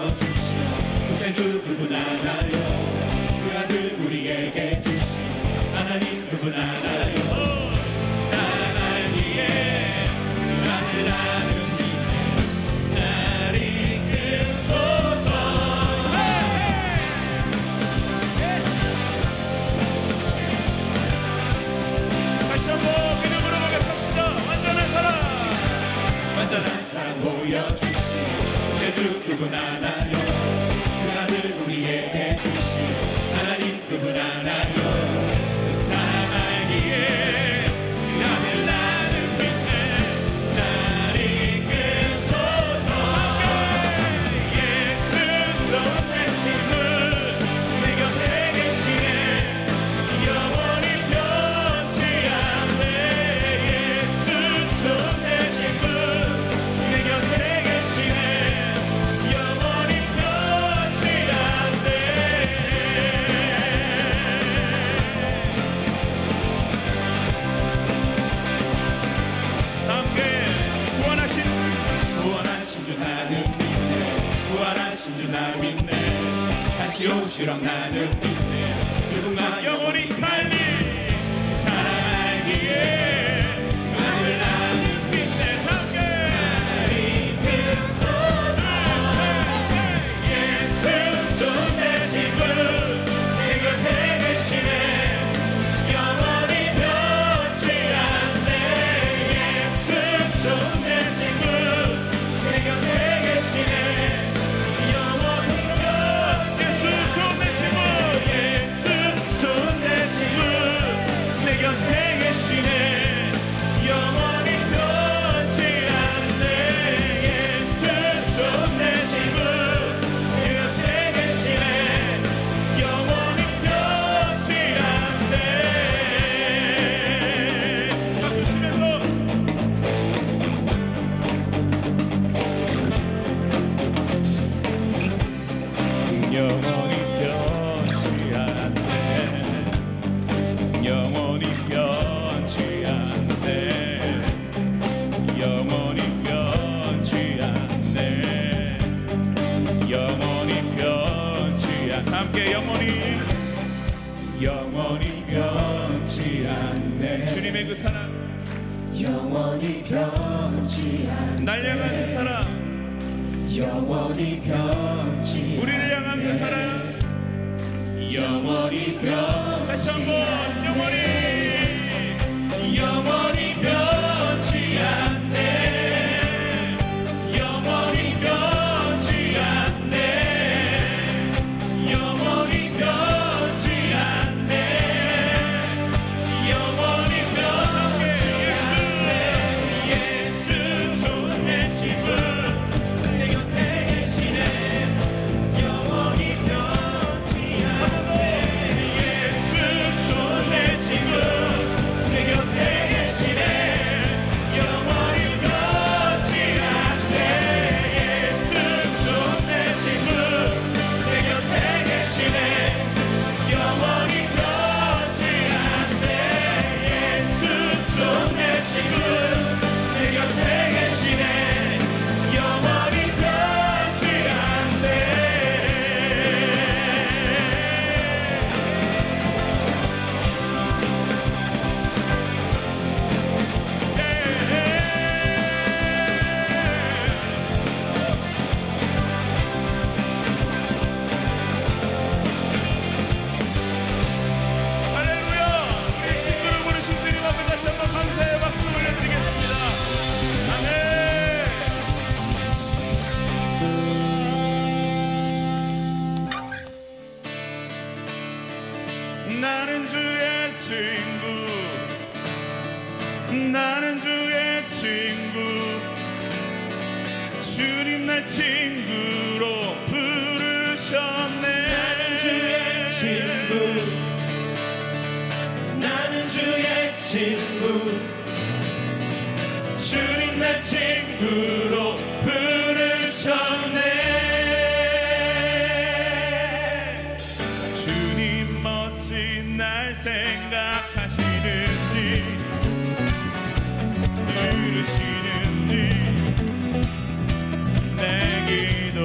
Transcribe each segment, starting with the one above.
보여주시오. 구세주 그분 알아요. 그 아들 우리에게 주시오. 하나님 그분 알아요. 사랑하기에 그 아들 나는 믿네. 날 이끌소서. 다시 한번 믿음으로 고백합시다. 완전한 사랑, 완전한 사랑 보여주시오. 구세주 그분 알아요. 그 아들 우리에게 주시오. 하나님 그분 알아요. 사랑하기에 그 아들 나는 믿네. 날 이끌소서. 예수 좋은 내 친구 내 곁에 계시네. 영원히 변치 않네. 예수 좋은 내 친구 내 곁에 계시네. 영원히 변치 않네. 함께 구원하신 주 나는 믿네. 구원하신 주 나 믿네. 다시 오시러 나는 믿네. 그분과 영원히 살리 사랑하기에 아들 나는 믿네. 함께 날 이끌소서. 예수 좋은 내 친구 내 곁에 계시네. 영원히 변치 않네. 예수 좋은 내 친구 내 곁에 계시네. 영원히 예수 좋은 내 친구, 예수 좋은 내 친구 내 곁에 계시네. 영원히 변치 않네. 예수 좋은 내 친구 내 곁에 계시네. 영원히 변치 않네. 박수 치면서 영원히 변치 않네. 영원히 변치 않네. 영원히 변치 않네. 영원히 변치 않네. 함께 영원히 변치 않네. 주님의 그 사랑, 영원히 변치 않네. 날 향한 그 사랑, 영원히 변치 우리를 향한 그 사랑, 영원히 변치 다시 한번 영원히 변치 않네. 영원히 변치 않네. 영원히 변치 않네. 영원히 변치 않네. 예수 좋은 내 친구 내 곁에 계시네. 영원히 변치 않네. 예수 좋은 내 친구 내 곁에 계시네. 영원히 변치 않네. 예수 좋은 내 친구 내 곁에 계시네. 영원히 변치 않네. 예수 좋은 내 친구 내 곁에 계시네. 영원히 변치 않네. 할렐루야. 우리 친구를 부르신 주님 앞에 다시 한번 감사의 박수 올려드리겠습니다. 아멘. 나는 주의 친구, 나는 주의 친구, 주님 날 친구로 부르셨네. 나는 주의 친구, 나는 주의 친구, 주님 날 친구로 부르셨네. 주님 멋진 날 생각하시는지 들으시는지 내 기도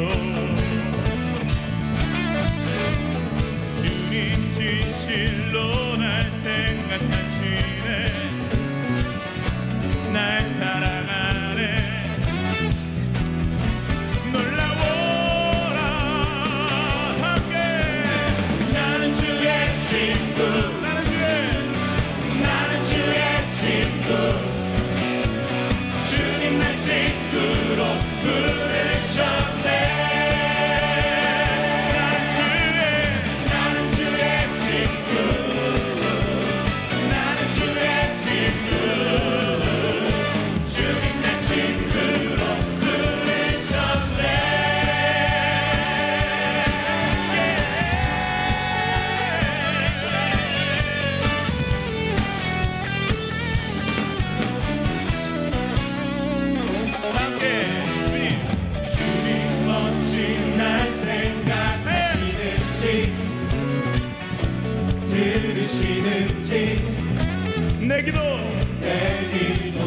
되기도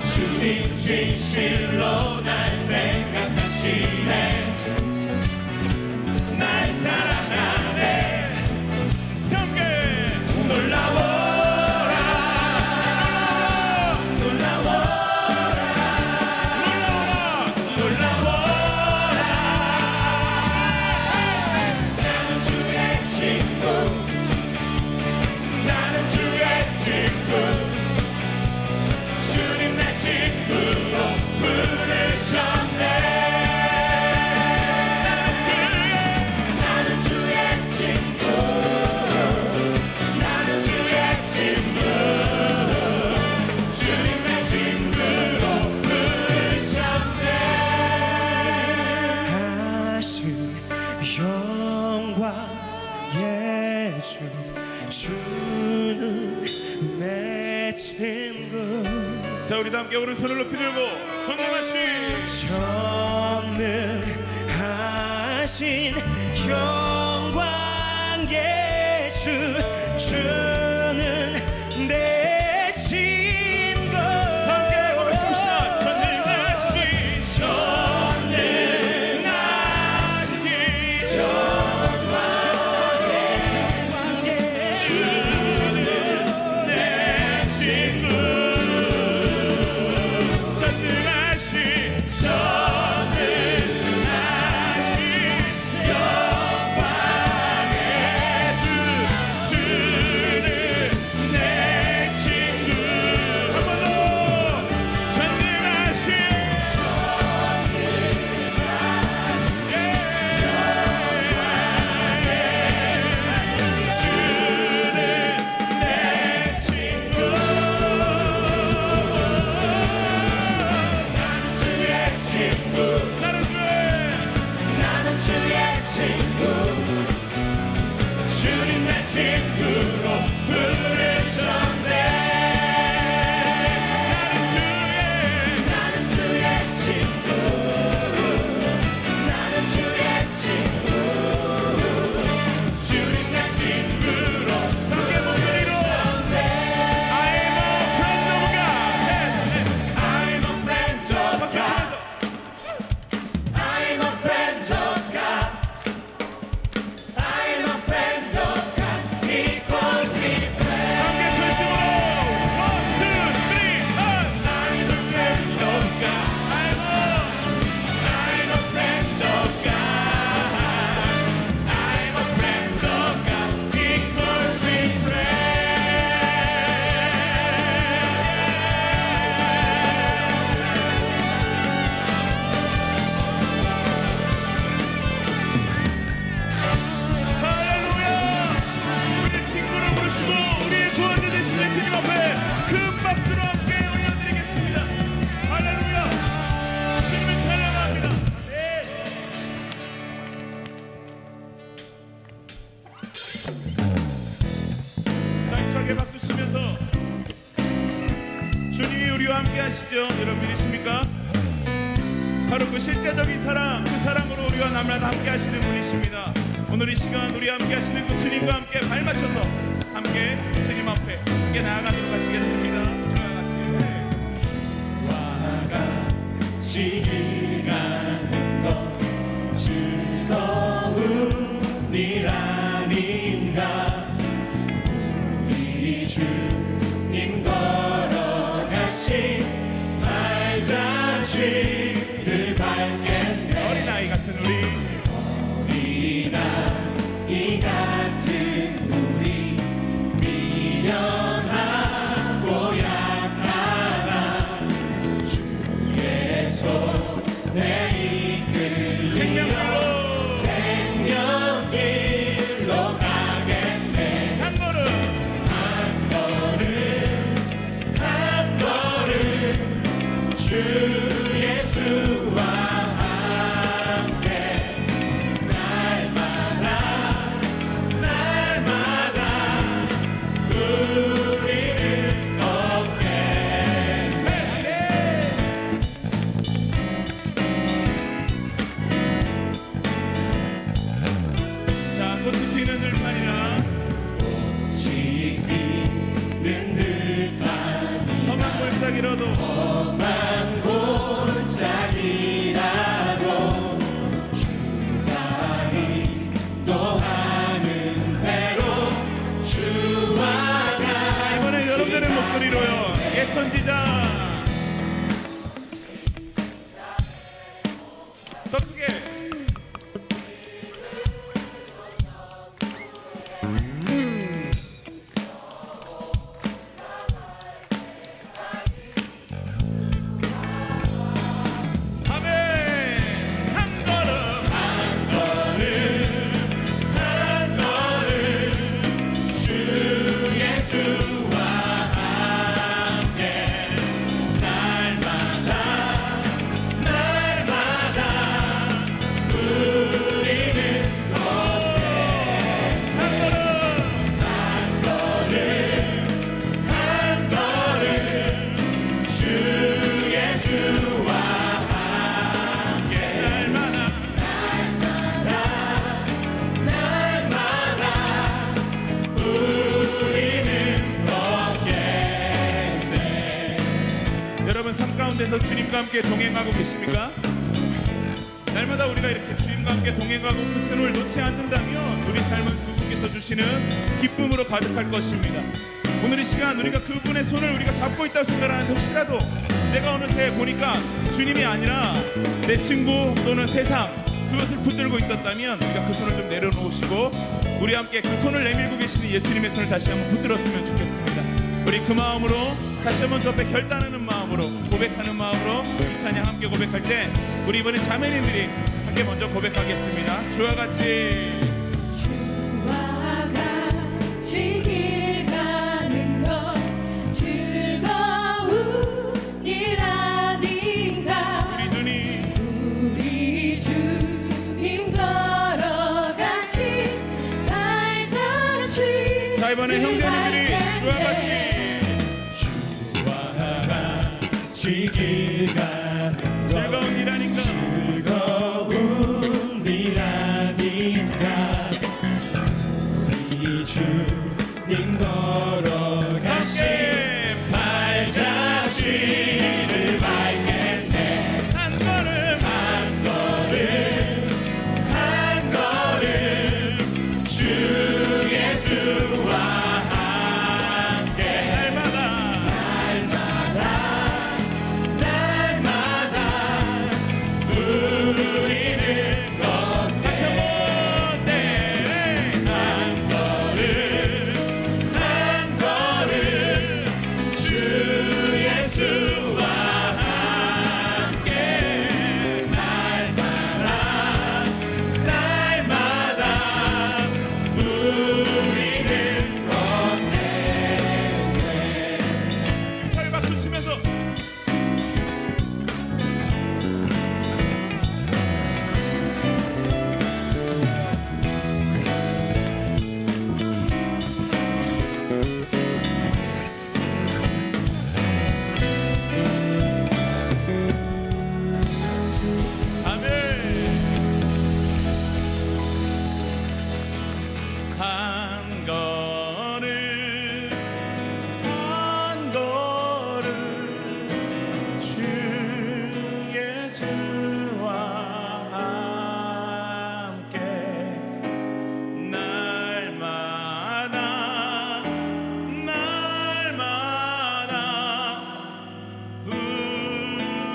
주님 진실로 날 생각하시네 날 사랑하네 함께 놀라워라 놀라워라 놀라워라 나는 주의 친구 나는 주의 친구 주님 내 친구로 부르셨네 나는 주의 친구 나는 주의 친구 주님 내 친구로 부르셨네 하신 영광 예주 주는 내 친구 자 우리 다 함께 오른손을 높이 들고 전능하신 영광 예주 주는 내 친구 함께 고백합시다. 전능하신 하시죠? 여러분 믿으십니까? 바로 그 실제적인 사랑, 그 사랑으로 우리와 날마다 함께 하시는 분이십니다. 오늘 이 시간 우리 함께 하시는 그 주님과 함께 발맞춰서 함께 주님 앞에 함께 나아가도록 하시겠습니다. 주와 같이 주와 같이 길 가는 것 즐거운 일 아닌가. 우리 주님 걸어가신 발자취를 밟겠네. 어린아이 같은 어린아이 같은 우리 미련하고 약하나 주의 손에 이끌리어 생명길로 가겠네. 한 걸음 가운데서 주님과 함께 동행하고 계십니까? 날마다 우리가 이렇게 주님과 함께 동행하고 그 손을 놓지 않는다면 우리 삶은 그분께서 주시는 기쁨으로 가득할 것입니다. 오늘 이 시간 우리가 그분의 손을 우리가 잡고 있다고 생각하는데 혹시라도 내가 어느새 보니까 주님이 아니라 내 친구 또는 세상 그것을 붙들고 있었다면 우리가 그 손을 좀 내려놓으시고 우리 함께 그 손을 내밀고 계시는 예수님의 손을 다시 한번 붙들었으면 좋겠습니다. 우리 그 마음으로 다시 한번 저 앞에 결단하는 마음으로 고백하는 마음으로 이 찬양 함께 고백할 때 우리 이번에 자매님들이 함께 먼저 고백하겠습니다. 주와 같이 길 가는 것 즐거운 일 아닌가. 우리 주님 걸어가신 발자취. 자, 이번에 형제님들이 주와 같이 길 가는 것 즐거운 일 아닌가 즐거운 일 아닌가 우리 주님 걸어가신 발자취를 밟겠네 한 걸음 한 걸음 주 예수와 함께 우리는 다시 한번 한 걸음 주 예수와 함께 날마다 우리는 걷네. 잘 박수 치면서 한 걸음 주 예수와 함께 날마다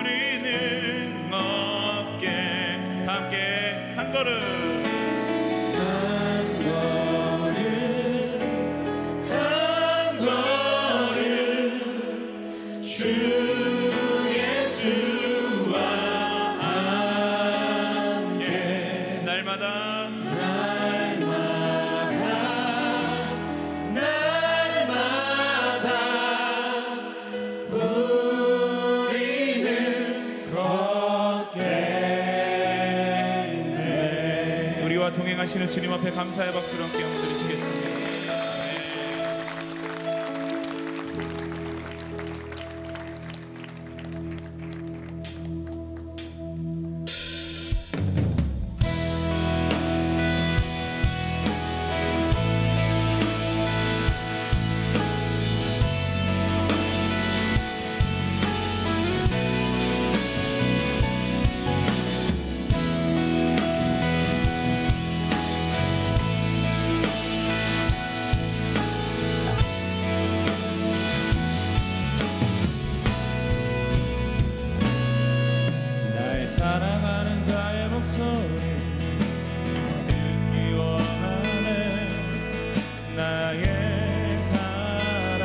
우리는 얻게 함께 한 걸음 주 예수와 함께 날마다 우리는 걷겠네. 우리와 동행하시는 주님 앞에 감사의 박수를 함께 한번 드리시겠습니다. 나의 사랑하는 자의 목소리 듣기 원하네. 나의 사랑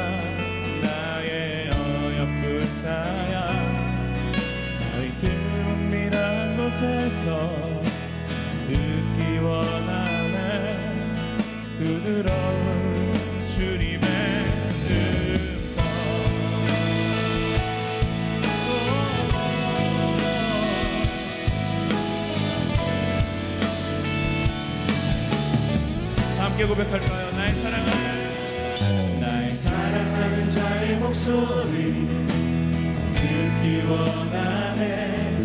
나의 어여쁜 자야 나의 틈밀한 곳에서 듣기 원하네. 부드러운 주님의 음성 함께 고백할까요? 나의 사랑하는 자의 목소리 듣기 원하네.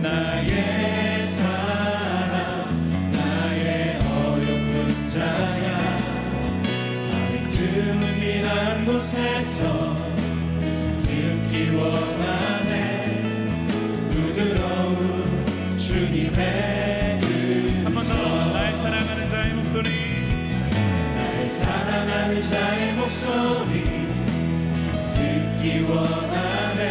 나의 사랑 나의 어여쁜 자야 밤이 틈은 미란 곳에서 듣기 원하네. 주님의 한 번 더 나의 사랑하는 자의 목소리 나의 사랑하는 자의 목소리 듣기 원하네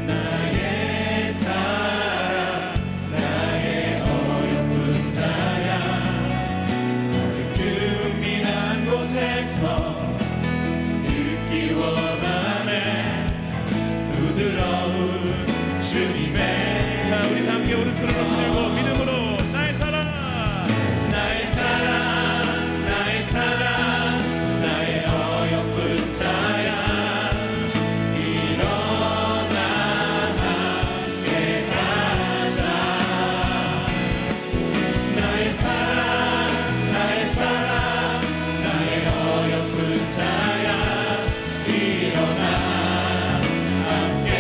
나의 사랑 나의 어여쁜 자야 나를 틈이난 곳에서 듣기 원하네 부드러운 주님의 자 우리 다 함께 오른손을 높이 들고 믿음으로 나의 사랑 나의 사랑 나의 사랑 나의 어여쁜 자야 일어나 함께 가자 나의 사랑 나의 사랑 나의 어여쁜 자야 일어나 함께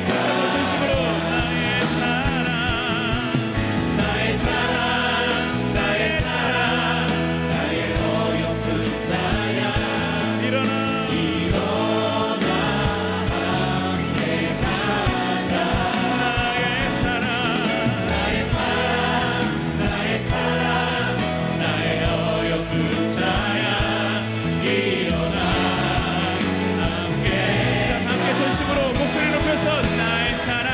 가자 진심으로 나의 사랑 나의 사랑 나의 사랑 나의 어여쁜 자야 일어나 일어나 함께 가자 나의 사랑 나의 사랑 나의 사랑 나의 어여쁜 자야 일어나 함께 자 함께 전심으로 목소리 높여서 나의 사랑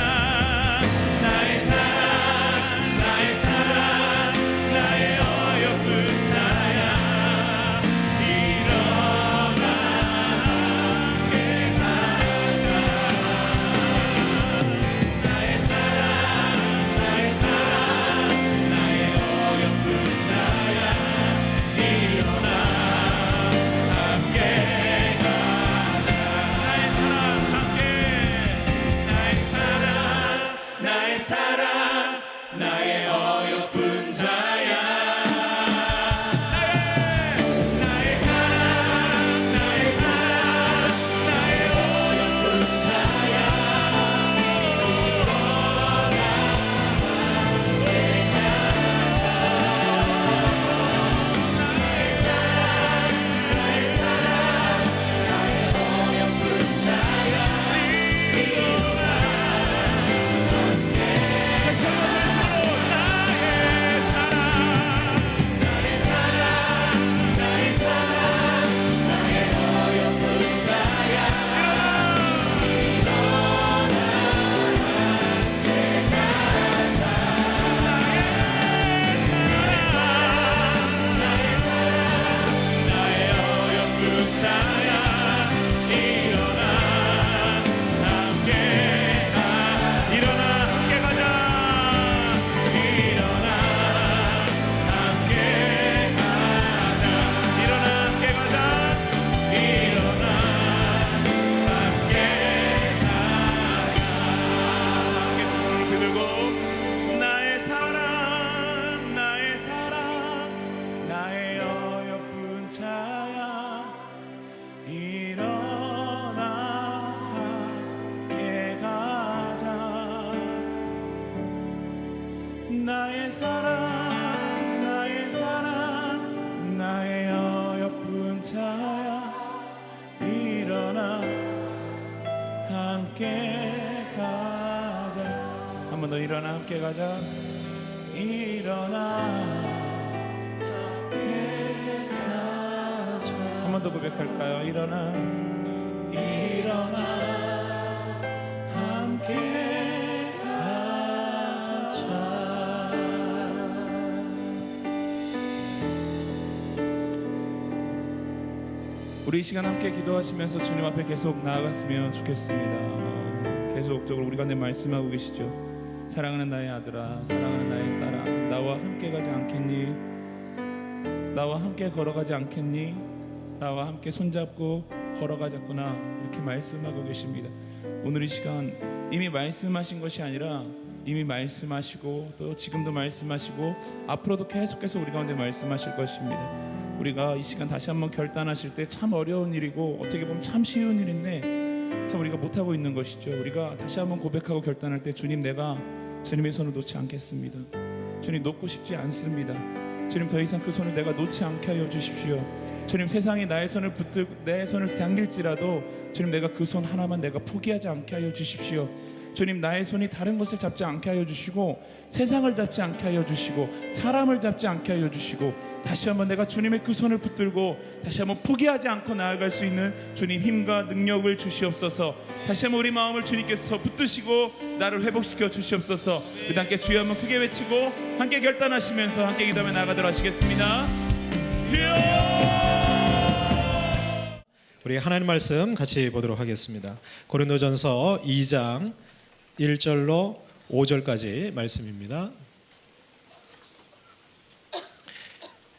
나의 사랑 나의 사랑 나의 어여쁜 자야 일어나 함께 가자 나의 사랑 나의 사랑 나의 어여쁜 자야 일어나 함께 가자 나의 사랑 함께 나의 사랑 나의 사랑 나의 어여쁜 자야 나의 사랑 나의 사랑 나의 어여쁜 자야 나의 사랑 나의 사랑 나의 어여쁜 자야 다시 한번 전심으로 나의 사랑 나의 사랑 나의 사랑 나의 어여쁜 자야 일어나 함께 가자 나의 사랑 나의 사랑 나의 어여쁜 자야 일어나 함께 일어나 함께 가자 일어나 함께 가자 일어나 함께 가자 일어나 함께 함께 두 손을 높이 들고 나의 사랑 나의 사랑 나의 어여쁜 자야 일어나 함께 가자 나의 사랑 나의 사랑 나의 어여쁜 자야 일어나 함께 가자 한 번 더 일어나 함께 가자 일어나 함께 가자 한 번 더 고백할까요 일어나 일어나 함께 가자 우리 이 시간 함께 기도하시면서 주님 앞에 계속 나아갔으면 좋겠습니다. 계속적으로 우리 가운데 말씀하고 계시죠. 사랑하는 나의 아들아, 사랑하는 나의 딸아, 나와 함께 가지 않겠니? 나와 함께 걸어가지 않겠니? 나와 함께 손잡고 걸어가자꾸나 이렇게 말씀하고 계십니다. 오늘 이 시간 이미 말씀하신 것이 아니라 이미 말씀하시고 또 지금도 말씀하시고 앞으로도 계속해서 우리 가운데 말씀하실 것입니다. 우리가 이 시간 다시 한번 결단하실 때 참 어려운 일이고 어떻게 보면 참 쉬운 일인데 참 우리가 못하고 있는 것이죠. 우리가 다시 한번 고백하고 결단할 때 주님, 내가 주님의 손을 놓지 않겠습니다. 주님, 놓고 싶지 않습니다. 주님, 더 이상 그 손을 내가 놓지 않게 하여 주십시오. 주님, 세상이 나의 손을 붙들고 내 손을 당길지라도 주님, 내가 그 손 하나만 내가 포기하지 않게 하여 주십시오. 주님, 나의 손이 다른 것을 잡지 않게 하여 주시고 세상을 잡지 않게 하여 주시고 사람을 잡지 않게 하여 주시고 다시 한번 내가 주님의 그 손을 붙들고 다시 한번 포기하지 않고 나아갈 수 있는 주님 힘과 능력을 주시옵소서. 다시 한번 우리 마음을 주님께서 붙드시고 나를 회복시켜 주시옵소서. 그 함께 주여 한번 크게 외치고 함께 결단하시면서 함께 기도하며 나아가도록 하시겠습니다. 주여! 우리 하나님 말씀 같이 보도록 하겠습니다. 고린도전서 2장 1절로 5절까지 말씀입니다.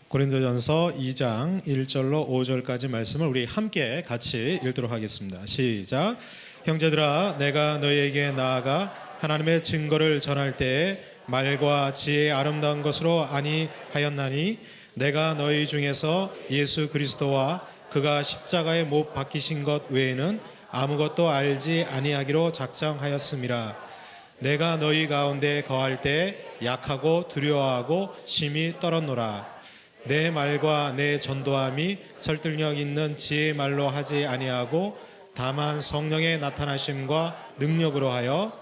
고린도전서 2장 1절로 5절까지 말씀을 우리 함께 같이 읽도록 하겠습니다. 시작. 형제들아, 내가 너희에게 나아가 하나님의 증거를 전할 때에 말과 지혜의 아름다운 것으로 아니하였나니 내가 너희 중에서 예수 그리스도와 그가 십자가에 못 박히신 것 외에는 아무것도 알지 아니하기로 작정하였음이라. 내가 너희 가운데 거할 때 약하고 두려워하고 심히 떨었노라. 내 말과 내 전도함이 설득력 있는 지혜의 말로 하지 아니하고 다만 성령의 나타나심과 능력으로 하여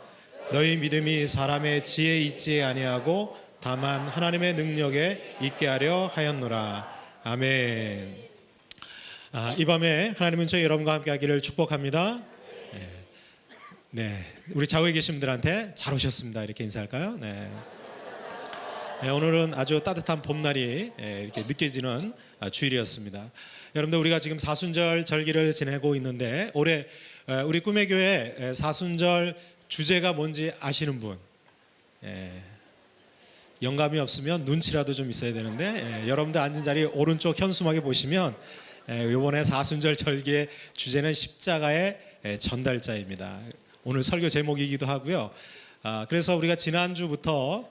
너희 믿음이 사람의 지혜에 있지 아니하고 다만 하나님의 능력에 있게 하려 하였노라. 아멘. 이 밤에 하나님은 저희 여러분과 함께 하기를 축복합니다. 네, 우리 좌우에 계신 분들한테 잘 오셨습니다 이렇게 인사할까요? 네. 오늘은 아주 따뜻한 봄날이 이렇게 느껴지는 주일이었습니다. 여러분들, 우리가 지금 사순절 절기를 지내고 있는데 올해 우리 꿈의 교회 사순절 주제가 뭔지 아시는 분? 영감이 없으면 눈치라도 좀 있어야 되는데 여러분들 앉은 자리 오른쪽 현수막에 보시면 이번에 사순절 절기의 주제는 십자가의 전달자입니다. 오늘 설교 제목이기도 하고요. 그래서 우리가 지난주부터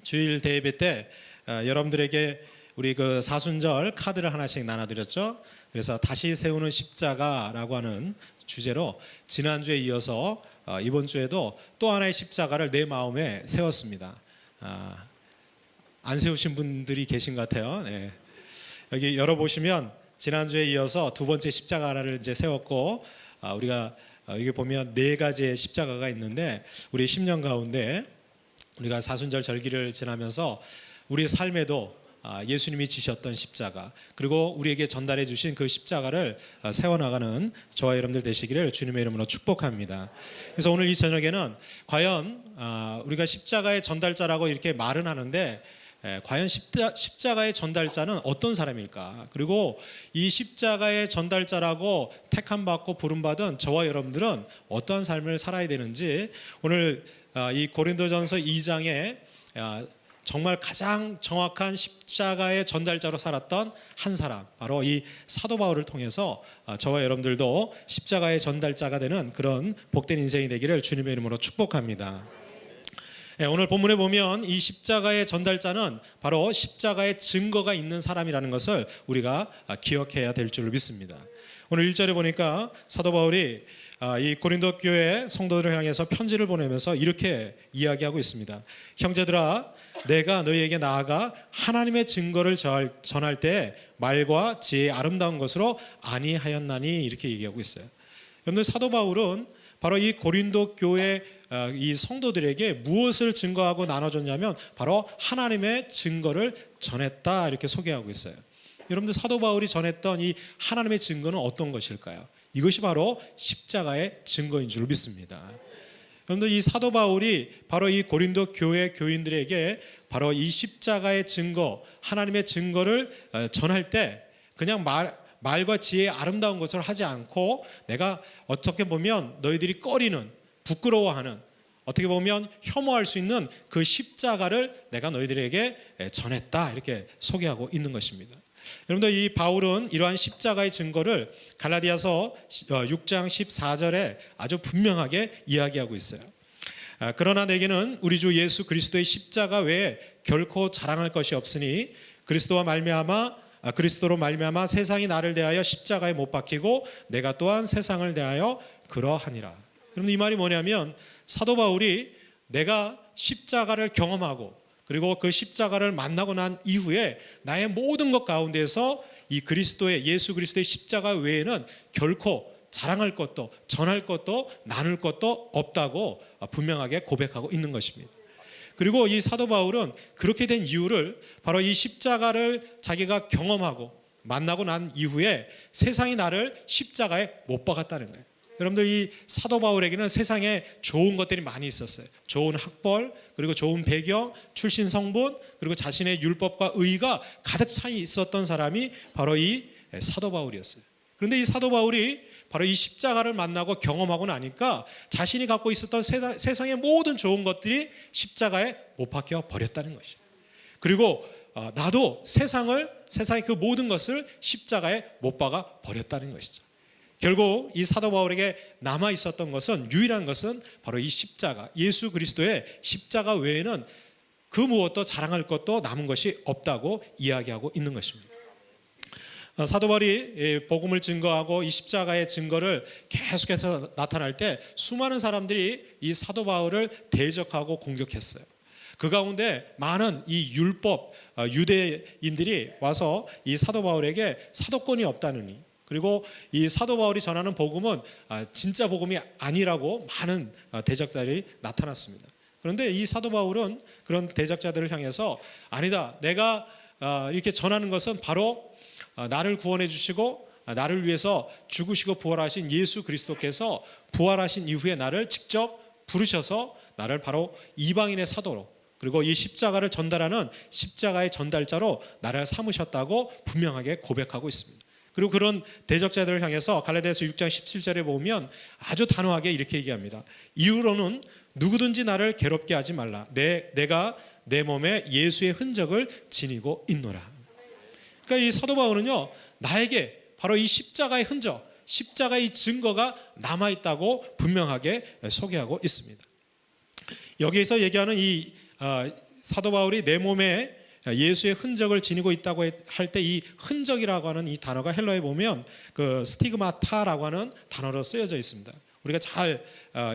주일 대예배 때 여러분들에게 우리 그 사순절 카드를 하나씩 나눠드렸죠. 그래서 다시 세우는 십자가라고 하는 주제로 지난주에 이어서 이번 주에도 또 하나의 십자가를 내 마음에 세웠습니다. 안 세우신 분들이 계신 것 같아요. 네. 여기 열어보시면 지난주에 이어서 두 번째 십자가를 이제 세웠고 우리가 여기 보면 네 가지의 십자가가 있는데 우리 10년 가운데 우리가 사순절 절기를 지나면서 우리 삶에도 예수님이 지셨던 십자가 그리고 우리에게 전달해 주신 그 십자가를 세워나가는 저와 여러분들 되시기를 주님의 이름으로 축복합니다. 그래서 오늘 이 저녁에는 과연 우리가 십자가의 전달자라고 이렇게 말은 하는데 과연 십자가의 전달자는 어떤 사람일까? 그리고 이 십자가의 전달자라고 택함받고 부름받은 저와 여러분들은 어떠한 삶을 살아야 되는지 오늘 이 고린도전서 2장에 정말 가장 정확한 십자가의 전달자로 살았던 한 사람, 바로 이 사도 바울을 통해서 저와 여러분들도 십자가의 전달자가 되는 그런 복된 인생이 되기를 주님의 이름으로 축복합니다. 오늘 본문에 보면 이 십자가의 전달자는 바로 십자가의 증거가 있는 사람이라는 것을 우리가 기억해야 될 줄로 믿습니다. 오늘 1절에 보니까 사도 바울이 이 고린도 교회 성도들을 향해서 편지를 보내면서 이렇게 이야기하고 있습니다. 형제들아, 내가 너희에게 나아가 하나님의 증거를 전할 때 말과 지혜의 아름다운 것으로 아니하였나니 이렇게 얘기하고 있어요. 여러분들, 사도 바울은 바로 이 고린도 교회 이 성도들에게 무엇을 증거하고 나눠줬냐면 바로 하나님의 증거를 전했다 이렇게 소개하고 있어요. 여러분들, 사도 바울이 전했던 이 하나님의 증거는 어떤 것일까요? 이것이 바로 십자가의 증거인 줄 믿습니다. 여러분들, 이 사도 바울이 바로 이 고린도 교회 교인들에게 바로 이 십자가의 증거, 하나님의 증거를 전할 때 그냥 말과 지혜의 아름다운 것을 하지 않고 내가 어떻게 보면 너희들이 꺼리는, 부끄러워하는, 어떻게 보면 혐오할 수 있는 그 십자가를 내가 너희들에게 전했다 이렇게 소개하고 있는 것입니다. 여러분들, 이 바울은 이러한 십자가의 증거를 갈라디아서 6장 14절에 아주 분명하게 이야기하고 있어요. 그러나 내게는 우리 주 예수 그리스도의 십자가 외에 결코 자랑할 것이 없으니 그리스도로 말미암아 세상이 나를 대하여 십자가에 못 박히고 내가 또한 세상을 대하여 그러하니라. 여러분, 이 말이 뭐냐면 사도 바울이 내가 십자가를 경험하고 그리고 그 십자가를 만나고 난 이후에 나의 모든 것 가운데서 이 예수 그리스도의 십자가 외에는 결코 자랑할 것도 전할 것도 나눌 것도 없다고 분명하게 고백하고 있는 것입니다. 그리고 이 사도 바울은 그렇게 된 이유를 바로 이 십자가를 자기가 경험하고 만나고 난 이후에 세상이 나를 십자가에 못 박았다는 거예요. 여러분들, 이 사도 바울에게는 세상에 좋은 것들이 많이 있었어요. 좋은 학벌, 그리고 좋은 배경, 출신 성분, 그리고 자신의 율법과 의가 가득 차 있었던 사람이 바로 이 사도 바울이었어요. 그런데 이 사도 바울이 바로 이 십자가를 만나고 경험하고 나니까 자신이 갖고 있었던 세상의 모든 좋은 것들이 십자가에 못 박혀 버렸다는 것이에요. 그리고 나도 세상의 그 모든 것을 십자가에 못 박아 버렸다는 것이죠. 결국 이 사도 바울에게 남아 있었던 것은, 유일한 것은 바로 이 십자가, 예수 그리스도의 십자가 외에는 그 무엇도 자랑할 것도 남은 것이 없다고 이야기하고 있는 것입니다. 사도 바울이 복음을 증거하고 이 십자가의 증거를 계속해서 나타날 때 수많은 사람들이 이 사도 바울을 대적하고 공격했어요. 그 가운데 많은 이 율법 유대인들이 와서 이 사도 바울에게 사도권이 없다느니, 그리고 이 사도 바울이 전하는 복음은 진짜 복음이 아니라고 많은 대적자들이 나타났습니다. 그런데 이 사도 바울은 그런 대적자들을 향해서, 아니다, 내가 이렇게 전하는 것은 바로 나를 구원해 주시고 나를 위해서 죽으시고 부활하신 예수 그리스도께서 부활하신 이후에 나를 직접 부르셔서 나를 바로 이방인의 사도로, 그리고 이 십자가를 전달하는 십자가의 전달자로 나를 삼으셨다고 분명하게 고백하고 있습니다. 그리고 그런 대적자들을 향해서 갈라디아서 6장 17절에 보면 아주 단호하게 이렇게 얘기합니다. 이후로는 누구든지 나를 괴롭게 하지 말라. 내가 내 몸에 예수의 흔적을 지니고 있노라. 그러니까 이 사도 바울은요, 나에게 바로 이 십자가의 흔적, 십자가의 증거가 남아있다고 분명하게 소개하고 있습니다. 여기에서 얘기하는 이 사도 바울이 내 몸에 예수의 흔적을 지니고 있다고 할 때 이 흔적이라고 하는 이 단어가 헬라어에 보면 그 스티그마타라고 하는 단어로 쓰여져 있습니다. 우리가 잘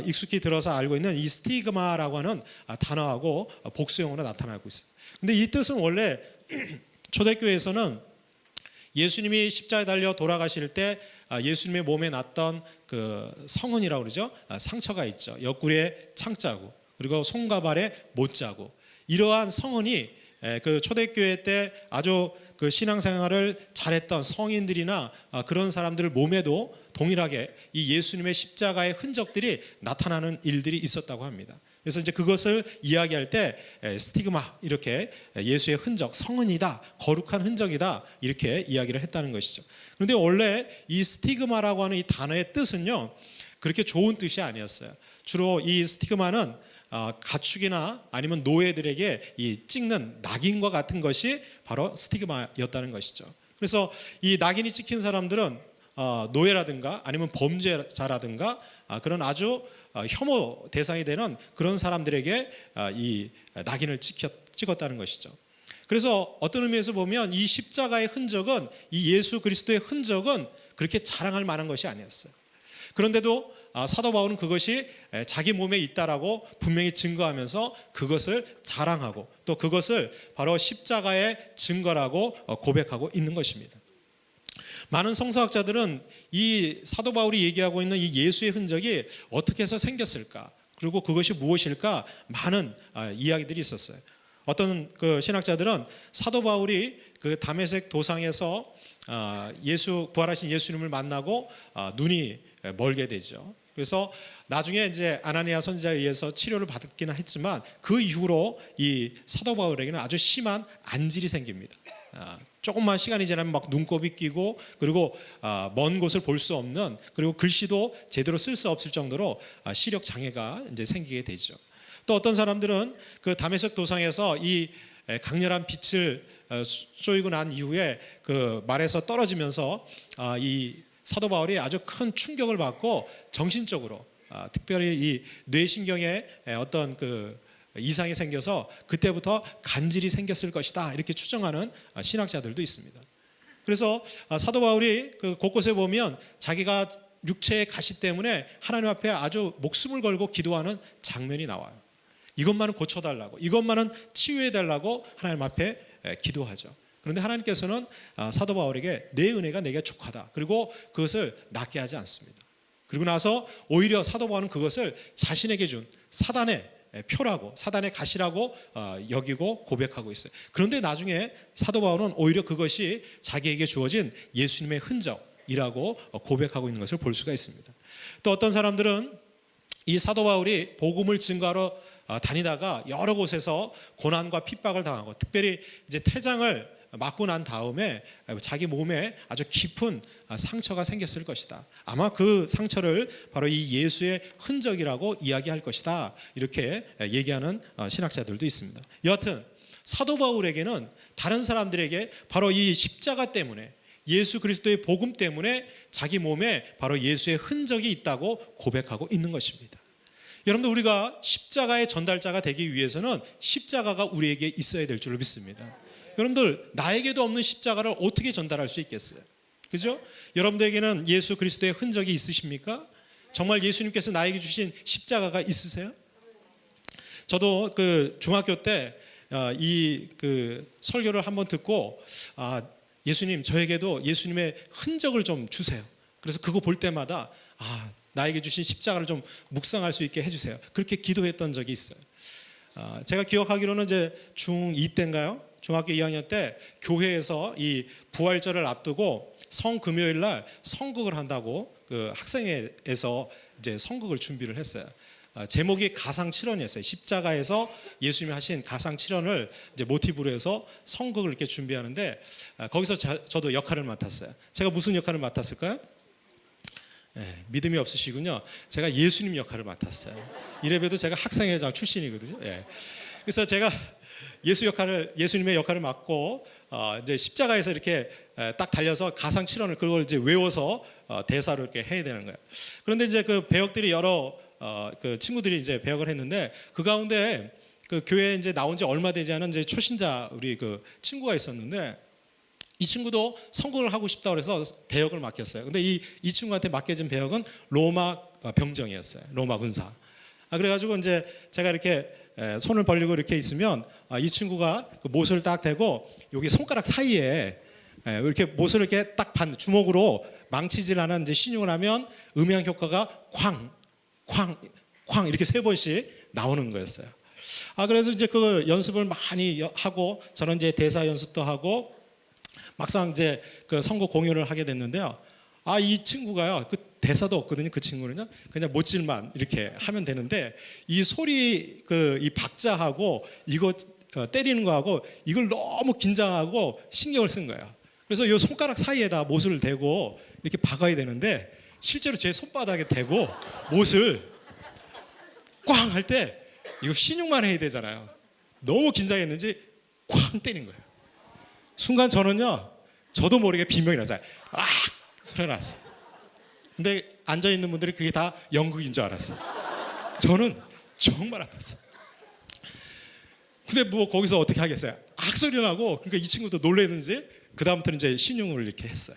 익숙히 들어서 알고 있는 이 스티그마라고 하는 단어하고 복수형으로 나타나고 있습니다. 근데 이 뜻은 원래 초대교회에서는 예수님이 십자가에 달려 돌아가실 때 예수님의 몸에 났던 그 성흔이라고 그러죠. 상처가 있죠. 옆구리에 창자국, 그리고 손과 발에 못자국. 이러한 성흔이 그 초대교회 때 아주 그 신앙생활을 잘했던 성인들이나 그런 사람들 몸에도 동일하게 이 예수님의 십자가의 흔적들이 나타나는 일들이 있었다고 합니다. 그래서 이제 그것을 이야기할 때 스티그마, 이렇게 예수의 흔적, 성흔이다, 거룩한 흔적이다, 이렇게 이야기를 했다는 것이죠. 그런데 원래 이 스티그마라고 하는 이 단어의 뜻은요, 그렇게 좋은 뜻이 아니었어요. 주로 이 스티그마는 가축이나 아니면 노예들에게 이 찍는 낙인과 같은 것이 바로 스티그마였다는 것이죠. 그래서 이 낙인이 찍힌 사람들은 노예라든가 아니면 범죄자라든가 그런 아주 혐오 대상이 되는 그런 사람들에게 이 낙인을 찍었다는 것이죠. 그래서 어떤 의미에서 보면 이 십자가의 흔적은, 이 예수 그리스도의 흔적은 그렇게 자랑할 만한 것이 아니었어요. 그런데도 사도 바울은 그것이 자기 몸에 있다라고 분명히 증거하면서 그것을 자랑하고 또 그것을 바로 십자가의 증거라고 고백하고 있는 것입니다. 많은 성서학자들은 이 사도 바울이 얘기하고 있는 이 예수의 흔적이 어떻게 해서 생겼을까, 그리고 그것이 무엇일까, 많은 이야기들이 있었어요. 어떤 그 신학자들은 사도 바울이 그 다메섹 도상에서 부활하신 예수님을 만나고 눈이 멀게 되죠. 그래서 나중에 이제 아나니아 선지자에 의해서 치료를 받기는 했지만 그 이후로 이 사도 바울에게는 아주 심한 안질이 생깁니다. 조금만 시간이 지나면 막 눈곱이 끼고, 그리고 먼 곳을 볼 수 없는, 그리고 글씨도 제대로 쓸 수 없을 정도로 시력 장애가 이제 생기게 되죠. 또 어떤 사람들은 그 다메섹 도상에서 이 강렬한 빛을 쏘이고 난 이후에 그 말에서 떨어지면서 이 사도 바울이 아주 큰 충격을 받고 정신적으로 특별히 이 뇌신경에 어떤 그 이상이 생겨서 그때부터 간질이 생겼을 것이다, 이렇게 추정하는 신학자들도 있습니다. 그래서 사도 바울이 그 곳곳에 보면 자기가 육체의 가시 때문에 하나님 앞에 아주 목숨을 걸고 기도하는 장면이 나와요. 이것만은 고쳐달라고, 이것만은 치유해달라고 하나님 앞에 기도하죠. 그런데 하나님께서는 사도 바울에게 내 은혜가 내게 족하다, 그리고 그것을 낫게 하지 않습니다. 그리고 나서 오히려 사도 바울은 그것을 자신에게 준 사단의 표라고, 사단의 가시라고 여기고 고백하고 있어요. 그런데 나중에 사도 바울은 오히려 그것이 자기에게 주어진 예수님의 흔적이라고 고백하고 있는 것을 볼 수가 있습니다. 또 어떤 사람들은 이 사도 바울이 복음을 증거하러 다니다가 여러 곳에서 고난과 핍박을 당하고, 특별히 이제 태장을 맞고 난 다음에 자기 몸에 아주 깊은 상처가 생겼을 것이다. 아마 그 상처를 바로 이 예수의 흔적이라고 이야기할 것이다. 이렇게 얘기하는 신학자들도 있습니다. 여하튼 사도 바울에게는 다른 사람들에게 바로 이 십자가 때문에, 예수 그리스도의 복음 때문에 자기 몸에 바로 예수의 흔적이 있다고 고백하고 있는 것입니다. 여러분들, 우리가 십자가의 전달자가 되기 위해서는 십자가가 우리에게 있어야 될 줄로 믿습니다. 여러분들, 나에게도 없는 십자가를 어떻게 전달할 수 있겠어요? 그죠? 여러분들에게는 예수 그리스도의 흔적이 있으십니까? 정말 예수님께서 나에게 주신 십자가가 있으세요? 저도 그 중학교 때 이 설교를 한번 듣고, 예수님, 저에게도 예수님의 흔적을 좀 주세요. 그래서 그거 볼 때마다 나에게 주신 십자가를 좀 묵상할 수 있게 해주세요. 그렇게 기도했던 적이 있어요. 제가 기억하기로는 이제 중2 때인가요? 중학교 2학년 때 교회에서 이 부활절을 앞두고 성금요일 날 성극을 한다고 그 학생회에서 이제 성극을 준비를 했어요. 제목이 가상칠언이었어요. 십자가에서 예수님이 하신 가상칠언을 이제 모티브로 해서 성극을 이렇게 준비하는데, 거기서 저도 역할을 맡았어요. 제가 무슨 역할을 맡았을까요? 믿음이 없으시군요. 제가 예수님 역할을 맡았어요. 이래봬도 제가 학생회장 출신이거든요. 그래서 제가 예수님의 역할을 맡고 이제 십자가에서 이렇게 딱 달려서 가상 칠언을 그걸 이제 외워서 대사로 이렇게 해야 되는 거예요. 그런데 이제 그 배역들이 여러 그 친구들이 이제 배역을 했는데, 그 가운데 그 교회에 이제 나온 지 얼마 되지 않은 이제 초신자 우리 그 친구가 있었는데, 이 친구도 선거를 하고 싶다고 해서 배역을 맡겼어요. 근데 이 친구한테 맡겨진 배역은 로마 병정이었어요. 로마 군사. 그래가지고 이제 제가 이렇게 손을 벌리고 이렇게 있으면 이 친구가 그 못을 딱 대고 여기 손가락 사이에 이렇게 못을 이렇게 딱 주먹으로 망치질하는 이제 신용을 하면 음향 효과가 쾅 이렇게 3번씩 나오는 거였어요. 그래서 이제 그 연습을 많이 하고, 저는 이제 대사 연습도 하고 막상 이제 그 선거 공연을 하게 됐는데요. 이 친구가요, 그 대사도 없거든요. 그 친구는요, 그냥 못질만 이렇게 하면 되는데, 이 소리 이 박자하고 이거 때리는 거하고 이걸 너무 긴장하고 신경을 쓴 거예요. 그래서 이 손가락 사이에다 못을 대고 이렇게 박아야 되는데, 실제로 제 손바닥에 대고 못을 꽝 할 때 이거 신용만 해야 되잖아요. 너무 긴장했는지 꽝 때린 거예요. 순간 저도 모르게 비명이 났어요. 소리가 났어요. 근데 앉아있는 분들이 그게 다 연극인 줄 알았어요. 저는 정말 아팠어요. 근데 뭐 거기서 어떻게 하겠어요? 소리 나고, 그러니까 이 친구도 놀랐는지 그 다음부터는 이제 신용을 이렇게 했어요.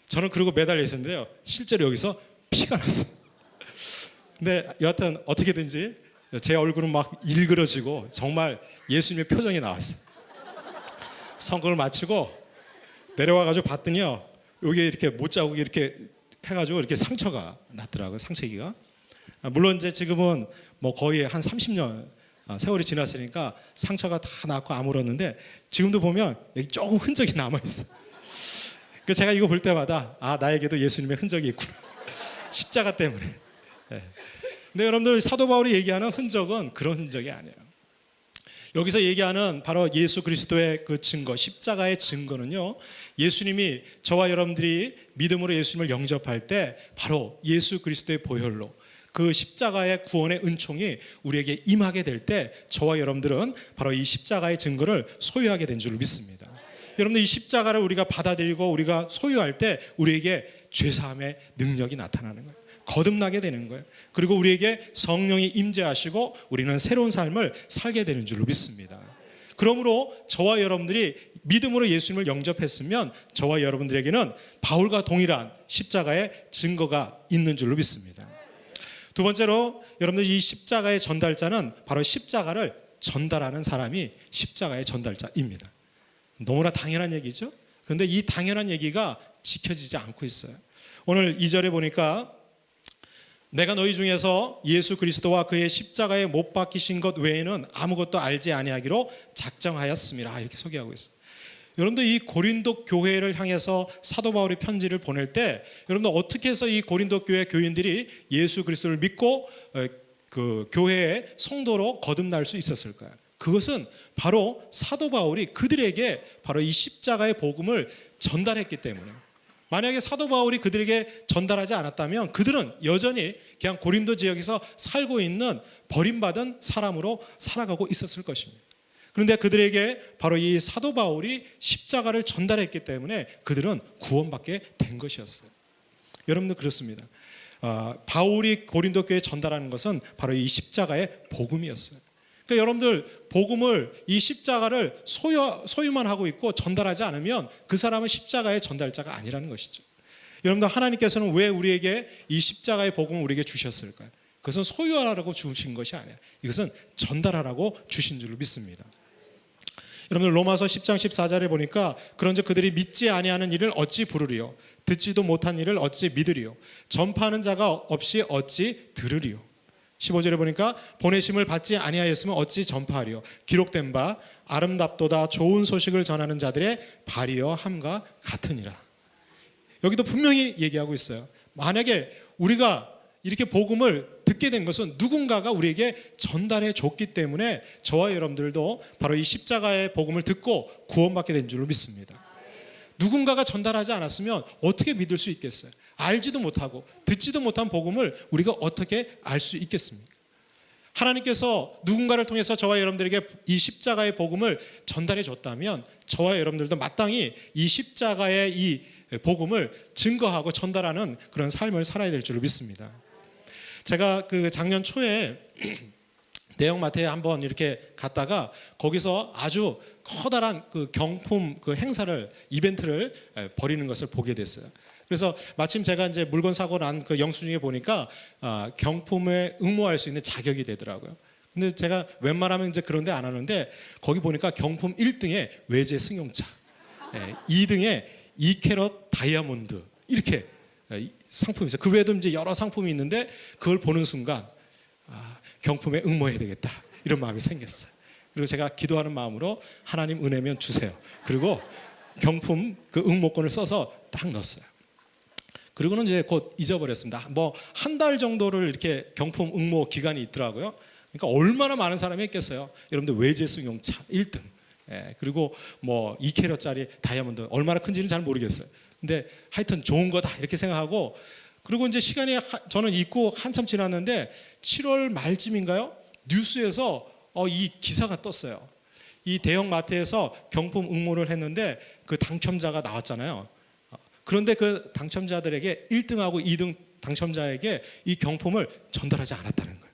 저는 그러고 매달려 있었는데요, 실제로 여기서 피가 났어요. 근데 여하튼 어떻게든지 제 얼굴은 막 일그러지고 정말 예수님의 표정이 나왔어요. 선거를 마치고 내려와가지고 봤더니요, 여기 이렇게 못자국이 이렇게 해가지고 이렇게 상처가 났더라고요. 상처기가. 물론 이제 지금은 뭐 거의 한 30년 세월이 지났으니까 상처가 다 났고 아물었는데, 지금도 보면 여기 조금 흔적이 남아 있어. 그래서 제가 이거 볼 때마다 나에게도 예수님의 흔적이 있구나. 십자가 때문에. 근데 여러분들, 사도 바울이 얘기하는 흔적은 그런 흔적이 아니에요. 여기서 얘기하는 바로 예수 그리스도의 그 증거, 십자가의 증거는요, 예수님이 저와 여러분들이 믿음으로 예수님을 영접할 때 바로 예수 그리스도의 보혈로 그 십자가의 구원의 은총이 우리에게 임하게 될 때, 저와 여러분들은 바로 이 십자가의 증거를 소유하게 된 줄 믿습니다. 여러분들, 이 십자가를 우리가 받아들이고 우리가 소유할 때 우리에게 죄사함의 능력이 나타나는 거예요. 거듭나게 되는 거예요. 그리고 우리에게 성령이 임재하시고 우리는 새로운 삶을 살게 되는 줄로 믿습니다. 그러므로 저와 여러분들이 믿음으로 예수님을 영접했으면 저와 여러분들에게는 바울과 동일한 십자가의 증거가 있는 줄로 믿습니다. 두 번째로, 여러분들, 이 십자가의 전달자는 바로 십자가를 전달하는 사람이 십자가의 전달자입니다. 너무나 당연한 얘기죠. 그런데 이 당연한 얘기가 지켜지지 않고 있어요. 오늘 2절에 보니까 내가 너희 중에서 예수 그리스도와 그의 십자가에 못 박히신 것 외에는 아무것도 알지 아니하기로 작정하였습니다. 이렇게 소개하고 있어요. 여러분들 이 고린도 교회를 향해서 사도 바울이 편지를 보낼 때 여러분들 어떻게 해서 이 고린도 교회 교인들이 예수 그리스도를 믿고 그 교회의 성도로 거듭날 수 있었을까요? 그것은 바로 사도 바울이 그들에게 바로 이 십자가의 복음을 전달했기 때문에, 만약에 사도 바울이 그들에게 전달하지 않았다면 그들은 여전히 그냥 고린도 지역에서 살고 있는 버림받은 사람으로 살아가고 있었을 것입니다. 그런데 그들에게 바로 이 사도 바울이 십자가를 전달했기 때문에 그들은 구원받게 된 것이었어요. 여러분도 그렇습니다. 바울이 고린도 교회에 전달하는 것은 바로 이 십자가의 복음이었어요. 그러니까 여러분들 복음을, 이 십자가를 소유만 하고 있고 전달하지 않으면 그 사람은 십자가의 전달자가 아니라는 것이죠. 여러분들 하나님께서는 왜 우리에게 이 십자가의 복음을 우리에게 주셨을까요? 그것은 소유하라고 주신 것이 아니에요. 이것은 전달하라고 주신 줄로 믿습니다. 여러분들 로마서 10장 14절에 보니까 그런즉 그들이 믿지 아니하는 일을 어찌 부르리요, 듣지도 못한 일을 어찌 믿으리요, 전파하는 자가 없이 어찌 들으리요. 15절에 보니까 보내심을 받지 아니하였으면 어찌 전파하리요, 기록된 바 아름답도다 좋은 소식을 전하는 자들의 발이여 함과 같으니라. 여기도 분명히 얘기하고 있어요. 만약에 우리가 이렇게 복음을 듣게 된 것은 누군가가 우리에게 전달해 줬기 때문에 저와 여러분들도 바로 이 십자가의 복음을 듣고 구원받게 된 줄로 믿습니다. 누군가가 전달하지 않았으면 어떻게 믿을 수 있겠어요? 알지도 못하고 듣지도 못한 복음을 우리가 어떻게 알 수 있겠습니까? 하나님께서 누군가를 통해서 저와 여러분들에게 이 십자가의 복음을 전달해 줬다면 저와 여러분들도 마땅히 이 십자가의 이 복음을 증거하고 전달하는 그런 삶을 살아야 될 줄로 믿습니다. 제가 그 작년 초에 대형마트에 한번 이렇게 갔다가 거기서 아주 커다란 그 경품 그 행사를, 이벤트를 벌이는 것을 보게 됐어요. 그래서 마침 제가 이제 물건 사고 난 그 영수증에 보니까 경품에 응모할 수 있는 자격이 되더라고요. 근데 제가 웬만하면 이제 그런 데 안 하는데 거기 보니까 경품 1등에 외제 승용차, 2등에 2캐럿 다이아몬드, 이렇게 상품이 있어요. 그 외에도 이제 여러 상품이 있는데 그걸 보는 순간 경품에 응모해야 되겠다, 이런 마음이 생겼어요. 그리고 제가 기도하는 마음으로 하나님 은혜면 주세요. 그리고 경품 그 응모권을 써서 딱 넣었어요. 그리고는 이제 곧 잊어버렸습니다. 뭐 한 달 정도를 이렇게 경품 응모 기간이 있더라고요. 그러니까 얼마나 많은 사람이 했겠어요. 여러분들 외제 승용차 1등, 그리고 뭐 2캐럿짜리 다이아몬드, 얼마나 큰지는 잘 모르겠어요. 근데 하여튼 좋은 거다 이렇게 생각하고, 그리고 이제 시간이 저는 잊고 한참 지났는데 7월 말쯤인가요? 뉴스에서 이 기사가 떴어요. 이 대형마트에서 경품 응모를 했는데 그 당첨자가 나왔잖아요. 그런데 그 당첨자들에게 1등하고 2등 당첨자에게 이 경품을 전달하지 않았다는 거예요.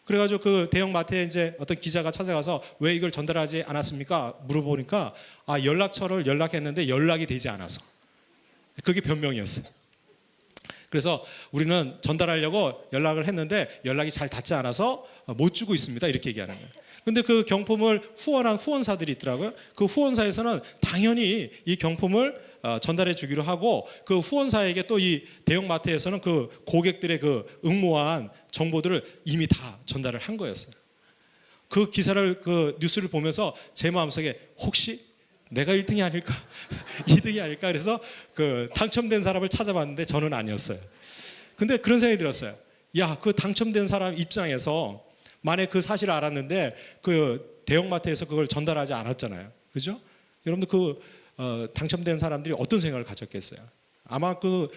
그래가지고 그 대형마트에 이제 어떤 기자가 찾아가서 왜 이걸 전달하지 않았습니까? 물어보니까 연락처를 연락했는데 연락이 되지 않아서, 그게 변명이었어요. 그래서 우리는 전달하려고 연락을 했는데 연락이 잘 닿지 않아서 못 주고 있습니다, 이렇게 얘기하는 거예요. 근데 그 경품을 후원한 후원사들이 있더라고요. 그 후원사에서는 당연히 이 경품을 전달해 주기로 하고, 그 후원사에게 또 이 대형마트에서는 그 고객들의 그 응모한 정보들을 이미 다 전달을 한 거였어요. 그 기사를, 그 뉴스를 보면서 제 마음속에 혹시 내가 1등이 아닐까? 2등이 아닐까? 그래서 그 당첨된 사람을 찾아봤는데 저는 아니었어요. 근데 그런 생각이 들었어요. 야, 그 당첨된 사람 입장에서 만약 그 사실을 알았는데 그 대형마트에서 그걸 전달하지 않았잖아요. 그죠? 여러분들 그 당첨된 사람들이 어떤 생각을 가졌겠어요? 아마 그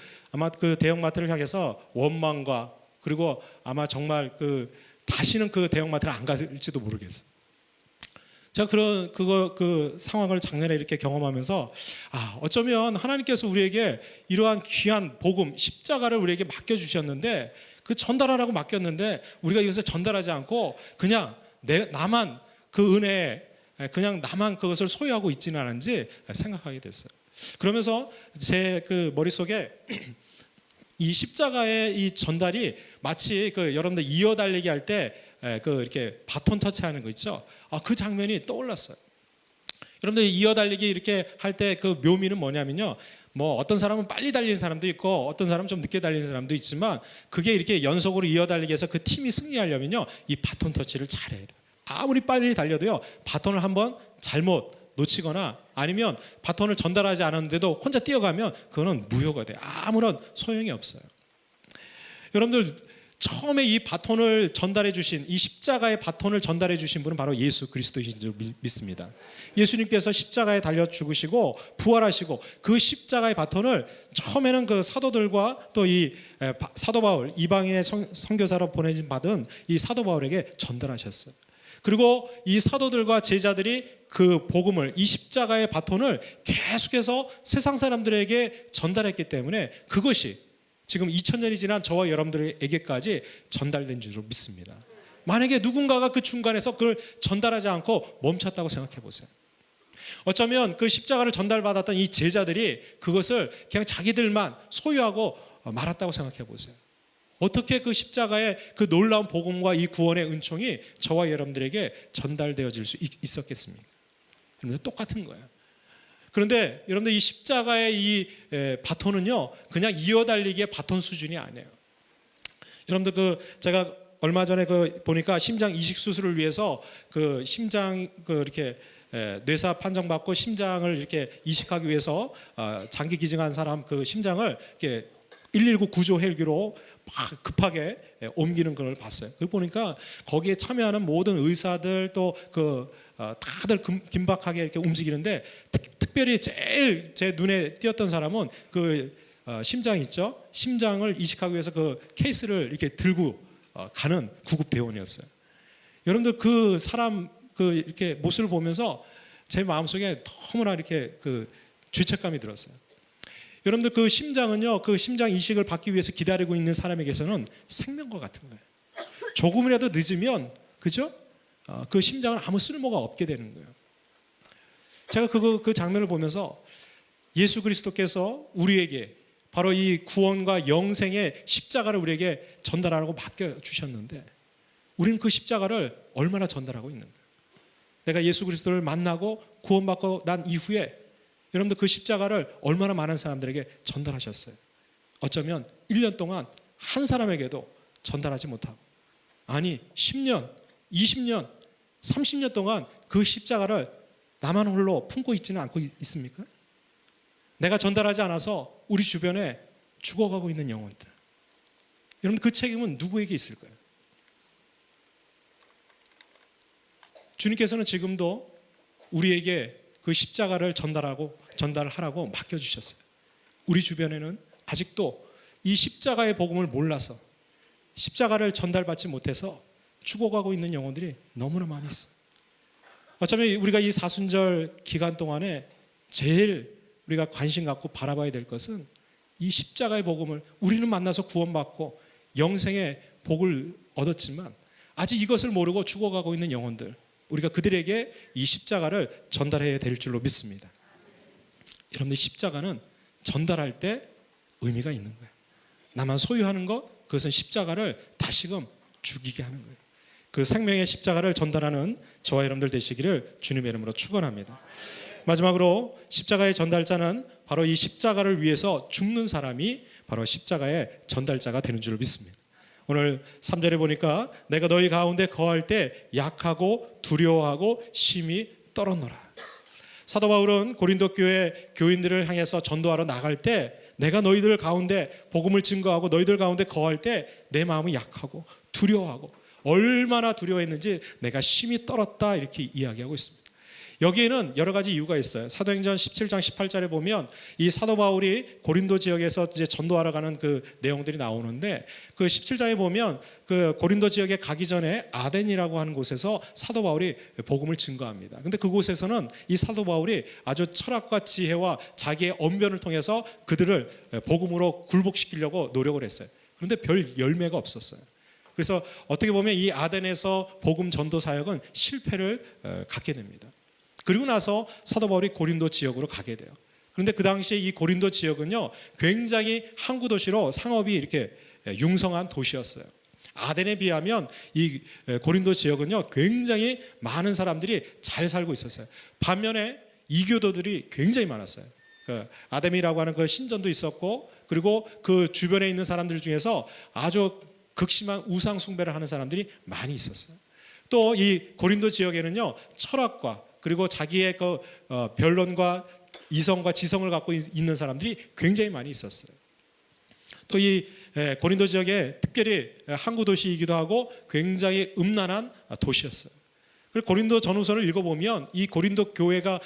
대형마트를 향해서 원망과, 그리고 아마 정말 그 다시는 그 대형마트를 안 갈지도 모르겠어요. 제가 그 상황을 작년에 이렇게 경험하면서 어쩌면 하나님께서 우리에게 이러한 귀한 복음, 십자가를 우리에게 맡겨주셨는데, 그 전달하라고 맡겼는데 우리가 이것을 전달하지 않고 그냥 나만 그 은혜에 그냥 나만 그것을 소유하고 있지는 않은지 생각하게 됐어요. 그러면서 제 그 머릿속에 이 십자가의 이 전달이 마치 그 여러분들 이어달리기 할 때 그 이렇게 바톤 터치하는 거 있죠. 그 장면이 떠올랐어요. 여러분들 이어달리기 이렇게 할 때 그 묘미는 뭐냐면요, 뭐 어떤 사람은 빨리 달리는 사람도 있고 어떤 사람은 좀 늦게 달리는 사람도 있지만 그게 이렇게 연속으로 이어 달리기 해서 그 팀이 승리하려면요 이 바톤 터치를 잘해야 돼요. 아무리 빨리 달려도요 바톤을 한번 잘못 놓치거나 아니면 바톤을 전달하지 않았는데도 혼자 뛰어가면 그거는 무효가 돼요. 아무런 소용이 없어요. 여러분들 처음에 이 바톤을 전달해 주신 이 십자가의 바톤을 전달해 주신 분은 바로 예수 그리스도이신 줄 믿습니다. 예수님께서 십자가에 달려 죽으시고 부활하시고 그 십자가의 바톤을 처음에는 그 사도들과 또 이 사도 바울 이방인의 선교사로 보내진 받은 이 사도 바울에게 전달하셨어요. 그리고 이 사도들과 제자들이 그 복음을 이 십자가의 바톤을 계속해서 세상 사람들에게 전달했기 때문에 그것이 지금 2000년이 지난 저와 여러분들에게까지 전달된 줄로 믿습니다. 만약에 누군가가 그 중간에서 그걸 전달하지 않고 멈췄다고 생각해 보세요. 어쩌면 그 십자가를 전달받았던 이 제자들이 그것을 그냥 자기들만 소유하고 말았다고 생각해 보세요. 어떻게 그 십자가의 그 놀라운 복음과 이 구원의 은총이 저와 여러분들에게 전달되어질 수 있었겠습니까? 여러분들 똑같은 거예요. 그런데 여러분들 이 십자가의 이 바톤은요 그냥 이어달리기의 바톤 수준이 아니에요. 여러분들 그 제가 얼마 전에 그 보니까 심장 이식 수술을 위해서 그 심장 그 이렇게 뇌사 판정받고 심장을 이렇게 이식하기 위해서 장기 기증한 사람 그 심장을 이렇게 119 구조 헬기로 막 급하게 옮기는 걸 봤어요. 그 보니까 거기에 참여하는 모든 의사들 또 그 다들 긴박하게 이렇게 움직이는데 특별히 제일 제 눈에 띄었던 사람은 그 심장 있죠? 심장을 이식하기 위해서 그 케이스를 이렇게 들고 가는 구급 대원이었어요. 여러분들 그 사람 그 이렇게 모습을 보면서 제 마음속에 너무나 이렇게 그 죄책감이 들었어요. 여러분들 그 심장은요, 그 심장 이식을 받기 위해서 기다리고 있는 사람에게서는 생명과 같은 거예요. 조금이라도 늦으면, 그죠? 그 심장은 아무 쓸모가 없게 되는 거예요. 제가 그 장면을 보면서 예수 그리스도께서 우리에게 바로 이 구원과 영생의 십자가를 우리에게 전달하라고 맡겨 주셨는데, 우리는 그 십자가를 얼마나 전달하고 있는가? 내가 예수 그리스도를 만나고 구원받고 난 이후에 여러분들 그 십자가를 얼마나 많은 사람들에게 전달하셨어요? 어쩌면 1년 동안 한 사람에게도 전달하지 못하고, 아니 10년, 20년, 30년 동안 그 십자가를 나만 홀로 품고 있지는 않고 있습니까? 내가 전달하지 않아서 우리 주변에 죽어가고 있는 영혼들, 여러분 그 책임은 누구에게 있을까요? 주님께서는 지금도 우리에게 그 십자가를 전달하라고 맡겨주셨어요. 우리 주변에는 아직도 이 십자가의 복음을 몰라서 십자가를 전달받지 못해서 죽어가고 있는 영혼들이 너무나 많이 있어요. 어쩌면 우리가 이 사순절 기간 동안에 제일 우리가 관심 갖고 바라봐야 될 것은 이 십자가의 복음을 우리는 만나서 구원받고 영생의 복을 얻었지만 아직 이것을 모르고 죽어가고 있는 영혼들, 우리가 그들에게 이 십자가를 전달해야 될 줄로 믿습니다. 여러분들 십자가는 전달할 때 의미가 있는 거예요. 나만 소유하는 것, 그것은 십자가를 다시금 죽이게 하는 거예요. 그 생명의 십자가를 전달하는 저와 여러분들 되시기를 주님의 이름으로 축원합니다. 마지막으로 십자가의 전달자는 바로 이 십자가를 위해서 죽는 사람이 바로 십자가의 전달자가 되는 줄을 믿습니다. 오늘 3절에 보니까 내가 너희 가운데 거할 때 약하고 두려워하고 심히 떨었노라. 사도 바울은 고린도 교회 교인들을 향해서 전도하러 나갈 때 내가 너희들 가운데 복음을 증거하고 너희들 가운데 거할 때 내 마음이 약하고 두려워하고 얼마나 두려워했는지 내가 심히 떨었다 이렇게 이야기하고 있습니다. 여기에는 여러 가지 이유가 있어요. 사도행전 17장 18절에 보면 이 사도 바울이 고린도 지역에서 이제 전도하러 가는 그 내용들이 나오는데 그 17장에 보면 그 고린도 지역에 가기 전에 아덴이라고 하는 곳에서 사도 바울이 복음을 증거합니다. 근데 그곳에서는 이 사도 바울이 아주 철학과 지혜와 자기의 언변을 통해서 그들을 복음으로 굴복시키려고 노력을 했어요. 그런데 별 열매가 없었어요. 그래서 어떻게 보면 이 아덴에서 복음 전도 사역은 실패를 갖게 됩니다. 그리고 나서 사도 바울이 고린도 지역으로 가게 돼요. 그런데 그 당시에 이 고린도 지역은요, 굉장히 항구 도시로 상업이 이렇게 융성한 도시였어요. 아덴에 비하면 이 고린도 지역은요, 굉장히 많은 사람들이 잘 살고 있었어요. 반면에 이교도들이 굉장히 많았어요. 그 아데미라고 하는 그 신전도 있었고, 그리고 그 주변에 있는 사람들 중에서 아주 극심한 우상 숭배를 하는 사람들이 많이 있었어요. 또 이 고린도 지역에는요, 철학과 그리고 자기의 그 변론과 이성과 지성을 갖고 있는 사람들이 굉장히 많이 있었어요. 또 이 고린도 지역에 특별히 항구 도시이기도 하고 굉장히 음란한 도시였어요. 그리고 고린도 전후서를 읽어보면 이 고린도 교회가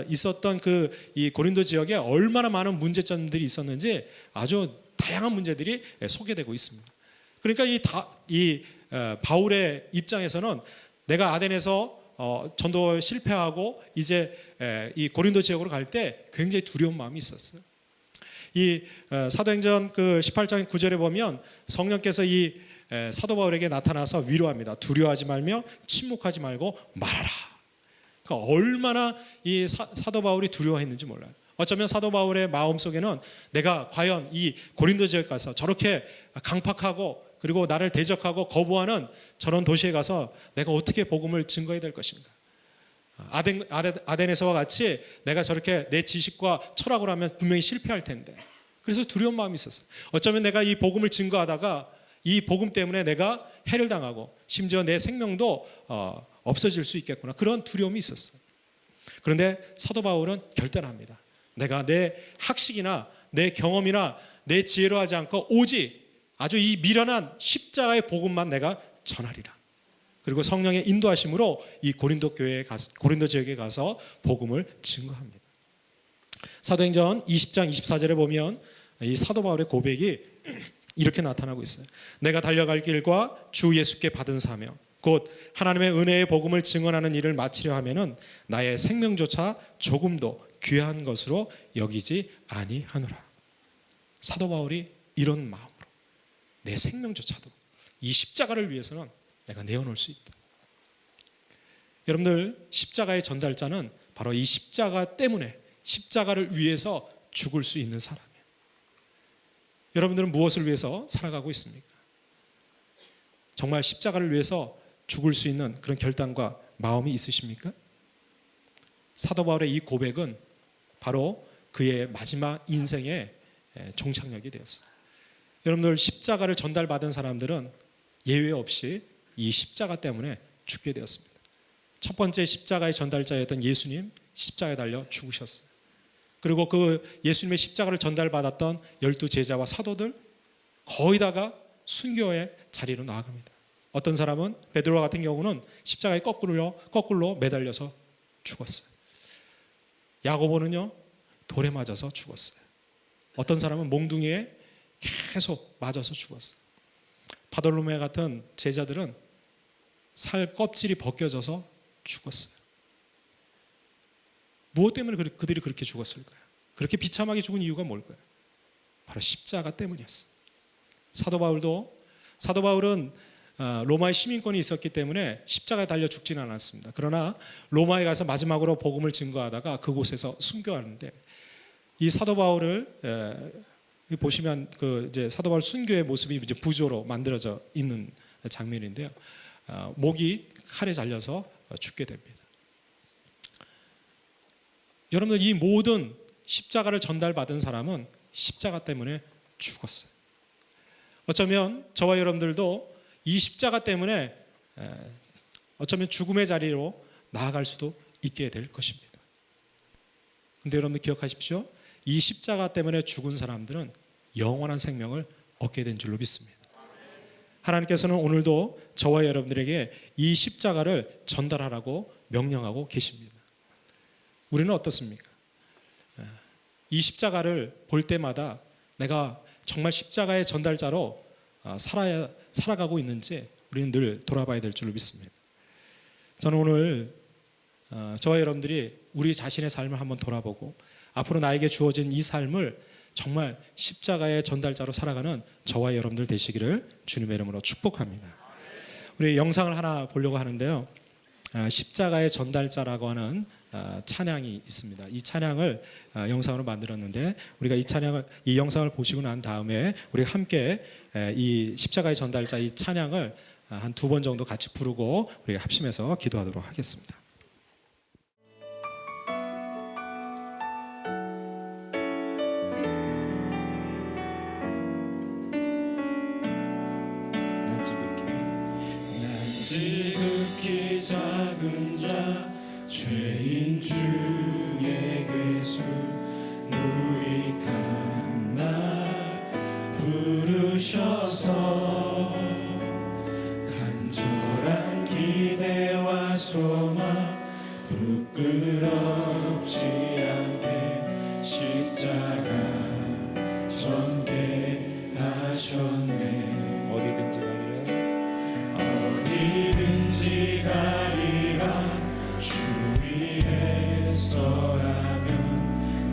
있었던 그 이 고린도 지역에 얼마나 많은 문제점들이 있었는지 아주 다양한 문제들이 소개되고 있습니다. 그러니까 이 바울의 입장에서는 내가 아덴에서 전도 실패하고 이제 이 고린도 지역으로 갈 때 굉장히 두려운 마음이 있었어요. 이 사도행전 그 18장 9절에 보면 성령께서 이 사도 바울에게 나타나서 위로합니다. 두려워하지 말며 침묵하지 말고 말하라. 그러니까 얼마나 이 사도 바울이 두려워했는지 몰라요. 어쩌면 사도 바울의 마음 속에는 내가 과연 이 고린도 지역 가서 저렇게 강팍하고 그리고 나를 대적하고 거부하는 저런 도시에 가서 내가 어떻게 복음을 증거해야 될 것인가. 아덴에서와 같이 내가 저렇게 내 지식과 철학으로 하면 분명히 실패할 텐데, 그래서 두려운 마음이 있었어요. 어쩌면 내가 이 복음을 증거하다가 이 복음 때문에 내가 해를 당하고 심지어 내 생명도 없어질 수 있겠구나, 그런 두려움이 있었어요. 그런데 사도 바울은 결단합니다. 내가 내 학식이나 내 경험이나 내 지혜로 하지 않고 오직 아주 이 미련한 십자가의 복음만 내가 전하리라. 그리고 성령의 인도하심으로 이 고린도 지역에 가서 복음을 증거합니다. 사도행전 20장 24절에 보면 이 사도 바울의 고백이 이렇게 나타나고 있어요. 내가 달려갈 길과 주 예수께 받은 사명 곧 하나님의 은혜의 복음을 증언하는 일을 마치려 하면은 나의 생명조차 조금도 귀한 것으로 여기지 아니하노라. 사도 바울이 이런 마음으로 내 생명조차도 이 십자가를 위해서는 내가 내어놓을 수 있다. 여러분들, 십자가의 전달자는 바로 이 십자가 때문에, 십자가를 위해서 죽을 수 있는 사람이에요. 여러분들은 무엇을 위해서 살아가고 있습니까? 정말 십자가를 위해서 죽을 수 있는 그런 결단과 마음이 있으십니까? 사도 바울의 이 고백은 바로 그의 마지막 인생의 종착역이 되었어요. 여러분들, 십자가를 전달받은 사람들은 예외 없이 이 십자가 때문에 죽게 되었습니다. 첫 번째 십자가의 전달자였던 예수님, 십자가에 달려 죽으셨어요. 그리고 그 예수님의 십자가를 전달받았던 12제자와 사도들 거의 다가 순교의 자리로 나아갑니다. 어떤 사람은 베드로와 같은 경우는 십자가에 거꾸로 매달려서 죽었어요. 야고보는요, 돌에 맞아서 죽었어요. 어떤 사람은 몽둥이에 계속 맞아서 죽었어요. 바돌로메 같은 제자들은 살 껍질이 벗겨져서 죽었어요. 무엇 때문에 그들이 그렇게 죽었을까요? 그렇게 비참하게 죽은 이유가 뭘까요? 바로 십자가 때문이었어요. 사도 바울은 로마의 시민권이 있었기 때문에 십자가에 달려 죽지는 않았습니다. 그러나 로마에 가서 마지막으로 복음을 증거하다가 그곳에서 순교하는데, 이 사도 바울을 보시면 그 이제 사도 바울 순교의 모습이 이제 부조로 만들어져 있는 장면인데요. 목이 칼에 잘려서 죽게 됩니다. 여러분들, 이 모든 십자가를 전달받은 사람은 십자가 때문에 죽었어요. 어쩌면 저와 여러분들도 이 십자가 때문에 어쩌면 죽음의 자리로 나아갈 수도 있게 될 것입니다. 그런데 여러분들 기억하십시오. 이 십자가 때문에 죽은 사람들은 영원한 생명을 얻게 된 줄로 믿습니다. 하나님께서는 오늘도 저와 여러분들에게 이 십자가를 전달하라고 명령하고 계십니다. 우리는 어떻습니까? 이 십자가를 볼 때마다 내가 정말 십자가의 전달자로 살아가고 있는지 우리는 늘 돌아봐야 될 줄로 믿습니다. 저는 오늘 저와 여러분들이 우리 자신의 삶을 한번 돌아보고 앞으로 나에게 주어진 이 삶을 정말 십자가의 전달자로 살아가는 저와 여러분들 되시기를 주님의 이름으로 축복합니다. 우리 영상을 하나 보려고 하는데요. 십자가의 전달자라고 하는 찬양이 있습니다. 이 찬양을 영상으로 만들었는데, 우리가 이 영상을 보시고 난 다음에 우리가 함께 이 십자가의 전달자 이 찬양을 한 2번 정도 같이 부르고 우리가 합심해서 기도하도록 하겠습니다. 지극히 작은 자 죄인 중에 괴수 무익한 날 부르셔서 간절한 기대와 소망 부끄럽지 않게 십자가 전개하셨네. 어디든지 가리라 주 위에 서라면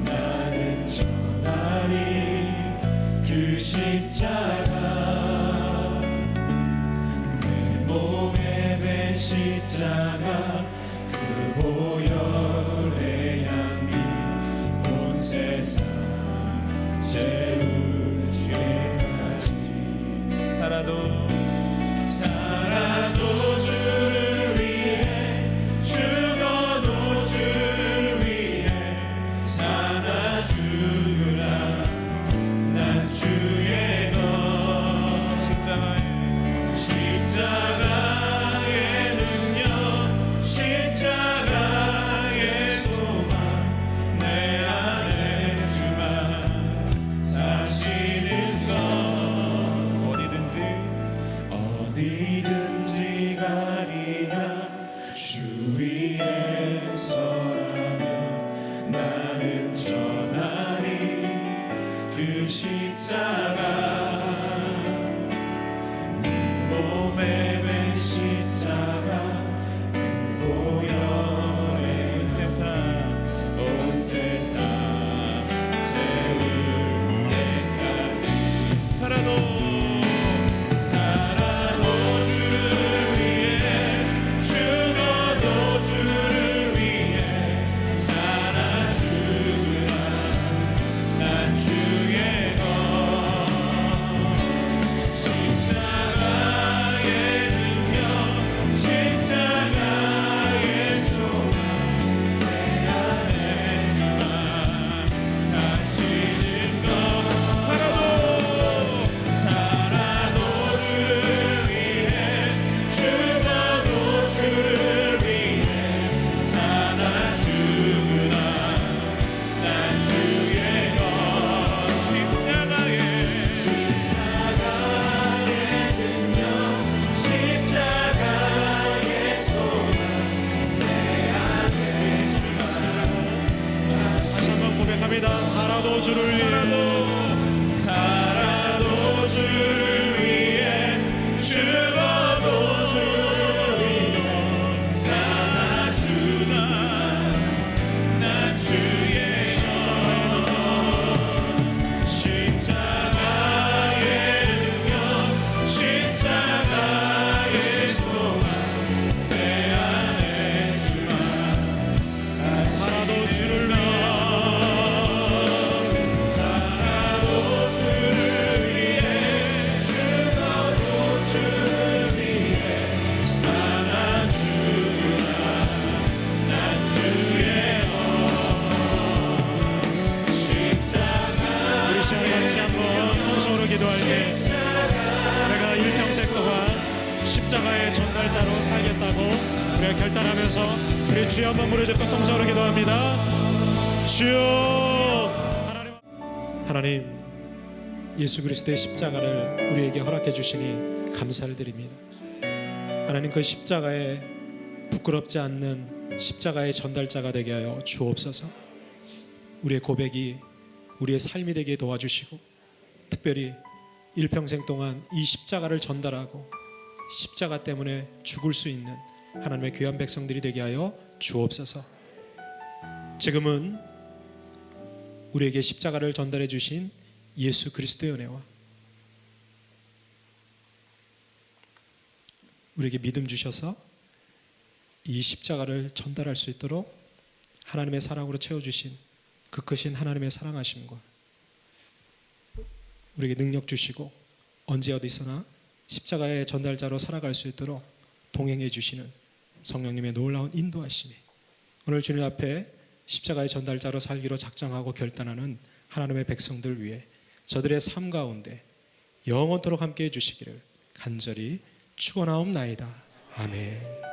나는 전하리 그 십자가 내 몸에 맨 십자가 그 보혈의 향기 온 세상 재울 때까지 살아도 주를 위해 죽어도 주를 위해 사나 죽으라 난 주의 것 십자가의 능력 십자가의 소망 내 안에 주만 사시는 것 어디든지 가리라 주 위에 서라면 나는 전하리 그 십자가 네 몸에 맨 십자가 그 보혈의 온 세상 세울 때까지 살아도 주를 위해 죽어도 주를 위해 살아 죽으라 난 주의 것 십자가의 능력 십자가의 소망 내 안에 주만 사시는 것 살아도 주를 위해 죽어도 주를 위해 사나 죽으라 난 주의 것 십자가의 능력 십자가의 소망 내 안에 다시 한번 고백합니다. 살아도 주를 위해 죽어도 주를 위해 사나 주나 난 주의 십자가의 능력 십자가의 소망 내 안에 주만 살아도 주를 위해 우리 시간에 같이 한번 통성으로 기도할 때 내가 일평생 동안 십자가의 전달자로 살겠다고 우리가 결단하면서 우리 주여 한번 부르짖고 통성으로 기도합니다. 주여 하나님 예수 그리스도의 십자가를 우리에게 허락해 주시니 감사를 드립니다. 하나님 그 십자가에 부끄럽지 않는 십자가의 전달자가 되게 하여 주옵소서. 우리의 고백이 우리의 삶이 되게 도와주시고 특별히 일평생 동안 이 십자가를 전달하고 십자가 때문에 죽을 수 있는 하나님의 귀한 백성들이 되게 하여 주옵소서. 지금은 우리에게 십자가를 전달해 주신 예수 그리스도의 은혜와 우리에게 믿음 주셔서 이 십자가를 전달할 수 있도록 하나님의 사랑으로 채워주신 그 크신 하나님의 사랑하심과 우리에게 능력 주시고 언제 어디서나 십자가의 전달자로 살아갈 수 있도록 동행해 주시는 성령님의 놀라운 인도하심이 오늘 주님 앞에 십자가의 전달자로 살기로 작정하고 결단하는 하나님의 백성들 위해 저들의 삶 가운데 영원토록 함께해 주시기를 간절히 축원하옵나이다. 아멘.